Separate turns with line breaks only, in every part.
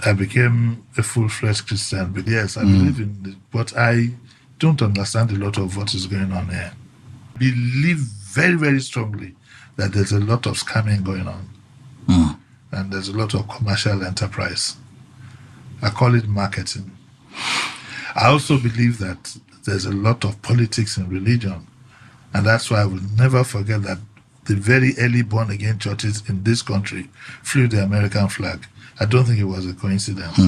I became a full-fledged Christian. But yes, I believe in it, but I don't understand a lot of what is going on here. Believe very, very strongly that there's a lot of scamming going on. And there's a lot of commercial enterprise. I call it marketing. I also believe that there's a lot of politics in religion. And that's why I will never forget that the very early born-again churches in this country flew the American flag. I don't think it was a coincidence.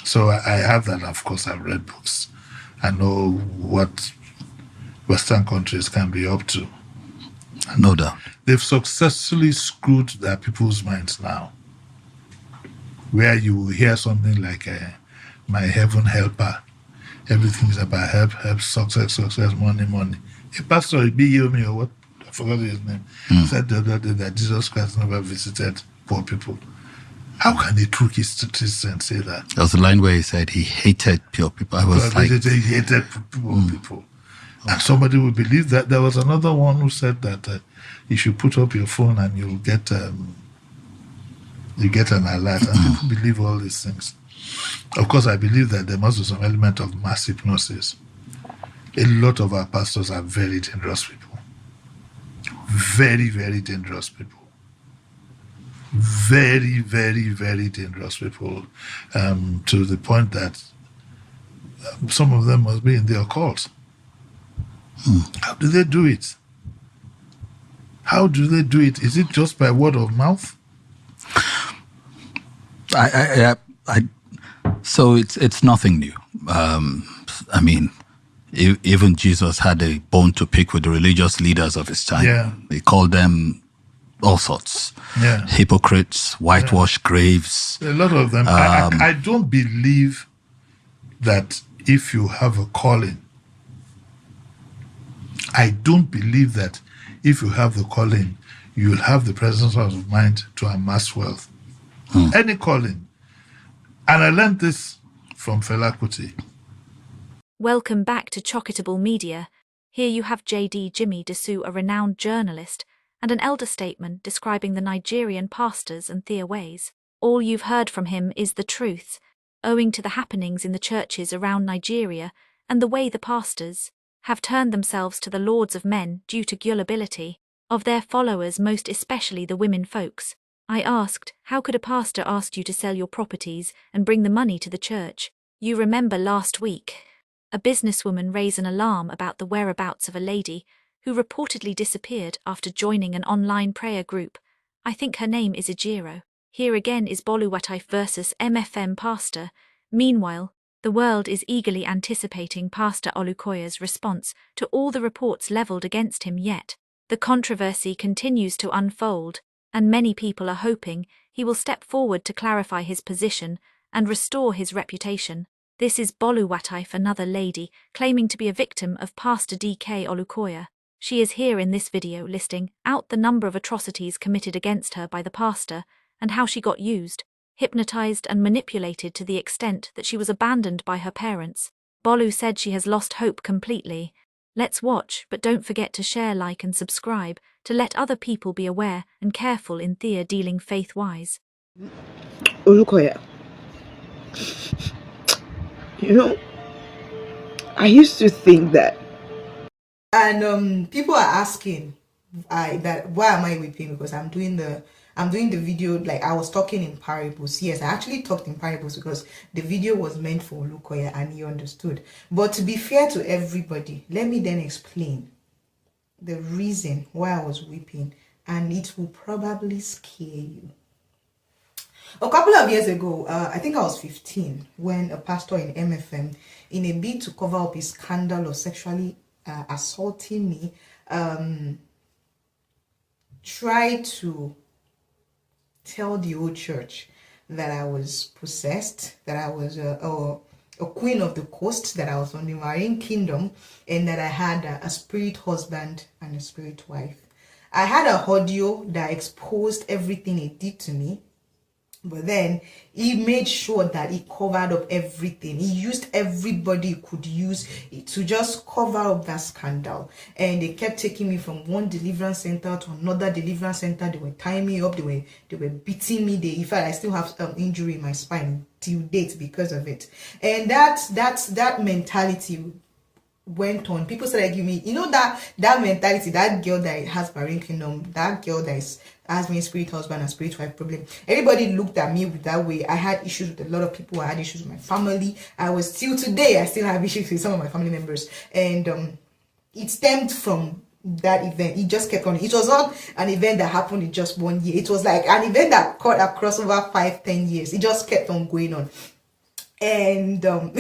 So I have that. Of course, I've read books. I know what Western countries can be up to.
No doubt.
They've successfully screwed their people's minds now, where you will hear something like my heaven helper. Everything is about help, success, money. A pastor, Yomi, or what, I forgot his name, said that Jesus Christ never visited poor people. How can a true Christian say that?
There was a line where he said he hated poor people. I was like...
He hated poor people. And somebody would believe that. There was another one who said that you should put up your phone and you'll get an alert. And people believe all these things. Of course, I believe that there must be some element of mass hypnosis. A lot of our pastors are very dangerous people. Very, very dangerous people. Very, very, very dangerous people. To the point that some of them must be in the occult. How do they do it? How do they do it? Is it just by word of mouth?
So it's nothing new. I mean, even Jesus had a bone to pick with the religious leaders of his time.
Yeah.
He called them all sorts.
Yeah.
Hypocrites, whitewashed graves.
A lot of them. I don't believe that if you have a calling, I don't believe that if you have the calling, you'll have the presence of mind to amass wealth. Any calling. And I learned this from Fela Kuti.
Welcome back to Chocketable Media. Here you have JD Jimmy Desu, a renowned journalist, and an elder statement describing the Nigerian pastors and their ways. All you've heard from him is the truth, owing to the happenings in the churches around Nigeria and the way the pastors have turned themselves to the lords of men due to gullibility of their followers, most especially the women folks. I asked, how could a pastor ask you to sell your properties and bring the money to the church? You remember last week, a businesswoman raised an alarm about the whereabouts of a lady who reportedly disappeared after joining an online prayer group. I think her name is Ejiro. Here again is Boluwatife versus MFM pastor. Meanwhile, the world is eagerly anticipating Pastor Olukoya's response to all the reports leveled against him, yet the controversy continues to unfold, and many people are hoping he will step forward to clarify his position and restore his reputation. This is Boluwatife, another lady claiming to be a victim of Pastor DK Olukoya. She is here in this video listing out the number of atrocities committed against her by the pastor and how she got used, hypnotized and manipulated to the extent that she was abandoned by her parents. Bolu said she has lost hope completely. Let's watch, but don't forget to share, like and subscribe to let other people be aware and careful in Thea dealing faith-wise.
Olukoya, I used to think that.
And people are asking that why am I weeping? Because I'm doing the video, like I was talking in parables. Yes, I actually talked in parables because the video was meant for Olukoya and he understood. But to be fair to everybody, let me then explain the reason why I was weeping, and it will probably scare you. A couple of years ago, I think I was 15, when a pastor in MFM, in a bid to cover up his scandal of sexually assaulting me, tried to tell the old church that I was possessed, that I was a queen of the coast, that I was on the marine kingdom, and that I had a spirit husband and a spirit wife. I had a audio that exposed everything he did to me. But then he made sure that he covered up everything. He used everybody he could use to just cover up that scandal. And they kept taking me from one deliverance center to another deliverance center. They were tying me up. They were beating me. In fact, I still have injury in my spine till date because of it. And that mentality went on. People started giving me, that mentality, that girl that has Marine Kingdom, that girl that has me spirit husband and spirit wife problem. Everybody looked at me with that way. I had issues with a lot of people. I had issues with my family. I still have issues with some of my family members. And it stemmed from that event. It just kept on. It was not an event that happened in just 1 year. It was like an event that cut across over 5-10 years. It just kept on going on. And and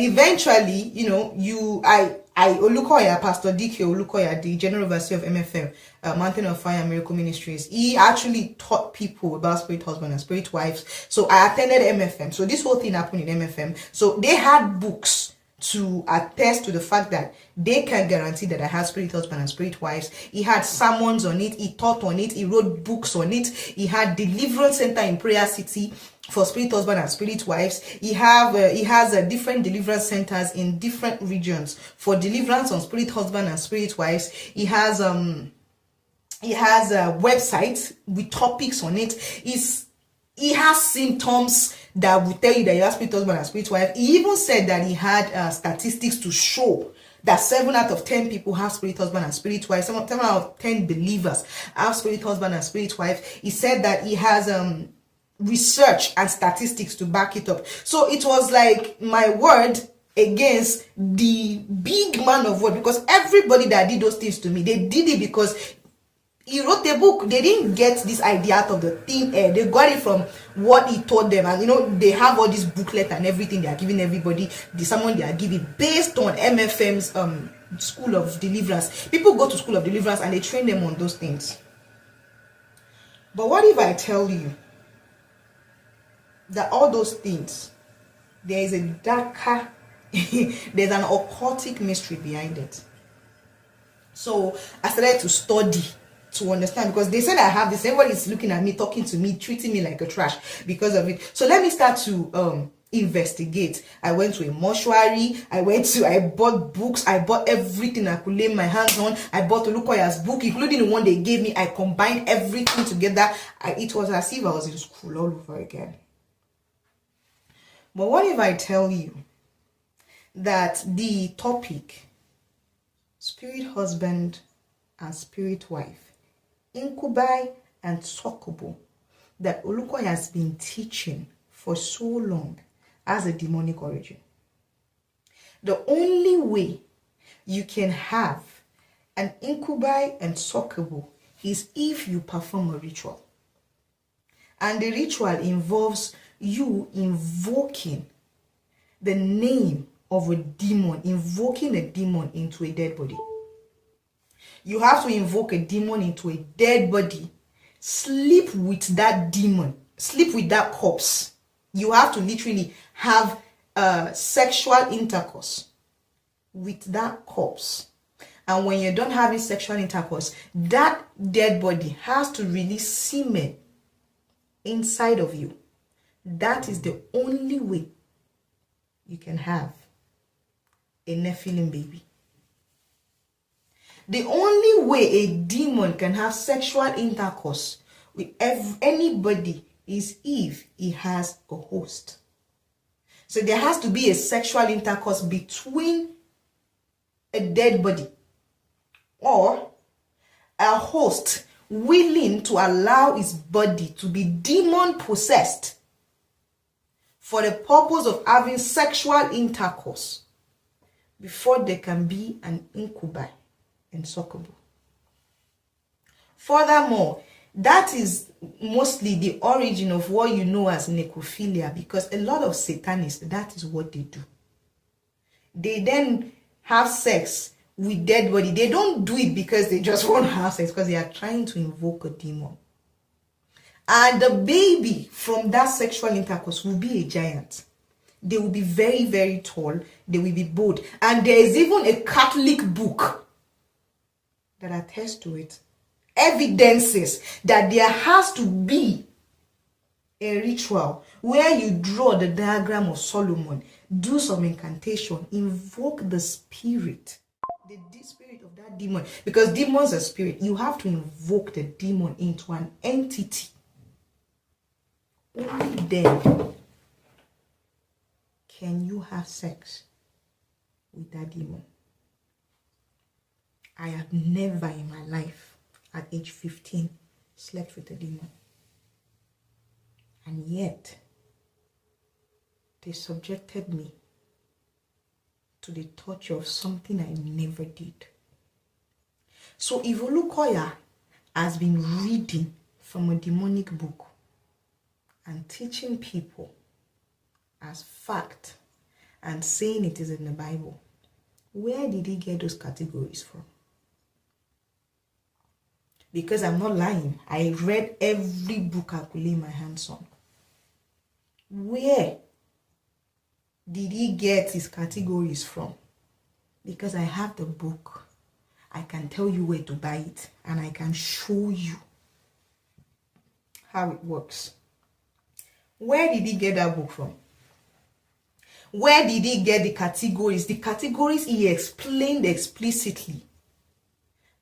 eventually, Olukoya, Pastor DK Olukoya, the General Overseer of MFM, Mountain of Fire and Miracle Ministries, he actually taught people about spirit husband and spirit wives. So I attended MFM. So this whole thing happened in MFM. So they had books to attest to the fact that they can guarantee that I have spirit husband and spirit wives. He had sermons on it. He taught on it. He wrote books on it. He had deliverance center in Prayer City for spirit husband and spirit wives. He has different deliverance centers in different regions for deliverance on spirit husband and spirit wives. He has a website with topics on it. He has symptoms that will tell you that you have spirit husband and spirit wife. He even said that he had statistics to show that 7 out of 10 people have spirit husband and spirit wife. 7 out of 10 believers have spirit husband and spirit wife. He said that he has research and statistics to back it up. So it was like my word against the big man of word, because everybody that did those things to me, they did it because he wrote the book. They didn't get this idea out of the thin air. They got it from what he taught them. And they have all this booklet and everything they are giving everybody, the sermon they are giving based on MFM's School of Deliverance. People go to School of Deliverance and they train them on those things. But what if I tell you that all those things, there is a darker, there's an occultic mystery behind it? So I started to study to understand, because they said I have this. Everybody's looking at me, talking to me, treating me like a trash because of it. So let me start to investigate. I went to a mortuary. I bought books. I bought everything I could lay my hands on. I bought Olukoya's book, including the one they gave me. I combined everything together. It was as if I was in school all over again. But what if I tell you that the topic, spirit husband and spirit wife, incubi and succubus, that Olukoya has been teaching for so long, has a demonic origin? The only way you can have an incubi and succubus is if you perform a ritual. And the ritual involves you invoking the name of a demon, invoking a demon into a dead body. You have to invoke a demon into a dead body, sleep with that demon, sleep with that corpse. You have to literally have sexual intercourse with that corpse. And when you're done having sexual intercourse, that dead body has to release semen inside of you. That is the only way you can have a Nephilim baby. The only way a demon can have sexual intercourse with anybody is if he has a host. So there has to be a sexual intercourse between a dead body or a host willing to allow his body to be demon possessed for the purpose of having sexual intercourse before there can be an incubi and succubus. Furthermore, that is mostly the origin of what you know as necrophilia, because a lot of Satanists, that is what they do. They then have sex with dead body. They don't do it because they just want to have sex, because they are trying to invoke a demon. And the baby from that sexual intercourse will be a giant. They will be very, very tall. They will be bold. And there is even a Catholic book that attests to it. Evidences that there has to be a ritual where you draw the diagram of Solomon, do some incantation, invoke the spirit, the spirit of that demon, because demons are spirit. You have to invoke the demon into an entity. Only then can you have sex with that demon. I have never in my life, at age 15, slept with a demon. And yet, they subjected me to the torture of something I never did. So if Olukoya has been reading from a demonic book and teaching people as fact and saying it is in the Bible, where did he get those categories from? Because I'm not lying. I read every book I could lay my hands on. Where did he get his categories from? Because I have the book. I can tell you where to buy it, and I can show you how it works. Where did he get that book from? Where did he get the categories? The categories he explained explicitly.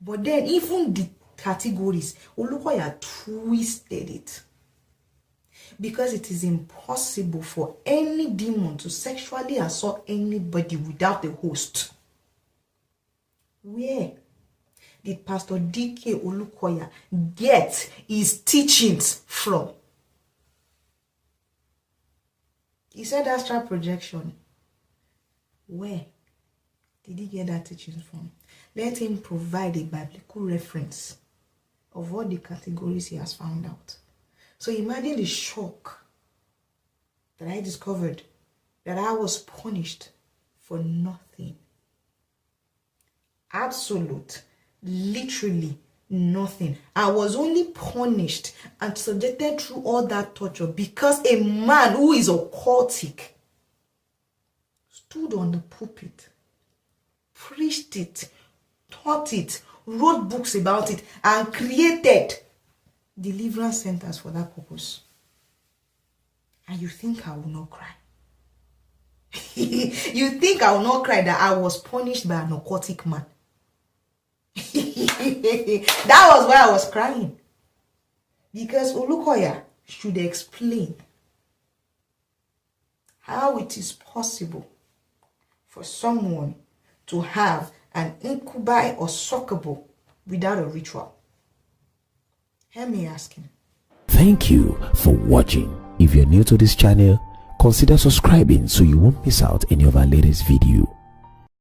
But then even the categories, Olukoya twisted it. Because it is impossible for any demon to sexually assault anybody without the host. Where did Pastor D.K. Olukoya get his teachings from? He said astral projection. Where did he get that teachings from? Let him provide a biblical reference of all the categories he has found out. So imagine the shock that I discovered that I was punished for nothing. Absolute, literally nothing. I was only punished and subjected through all that torture because a man who is occultic stood on the pulpit, preached it, taught it, wrote books about it, and created deliverance centers for that purpose. And you think I will not cry? You think I will not cry that I was punished by an occultic man? That was why I was crying. Because Olukoya should explain how it is possible for someone to have an incubi or succubus without a ritual. Hear me ask him.
Thank you for watching. If you're new to this channel, consider subscribing so you won't miss out any of our latest video.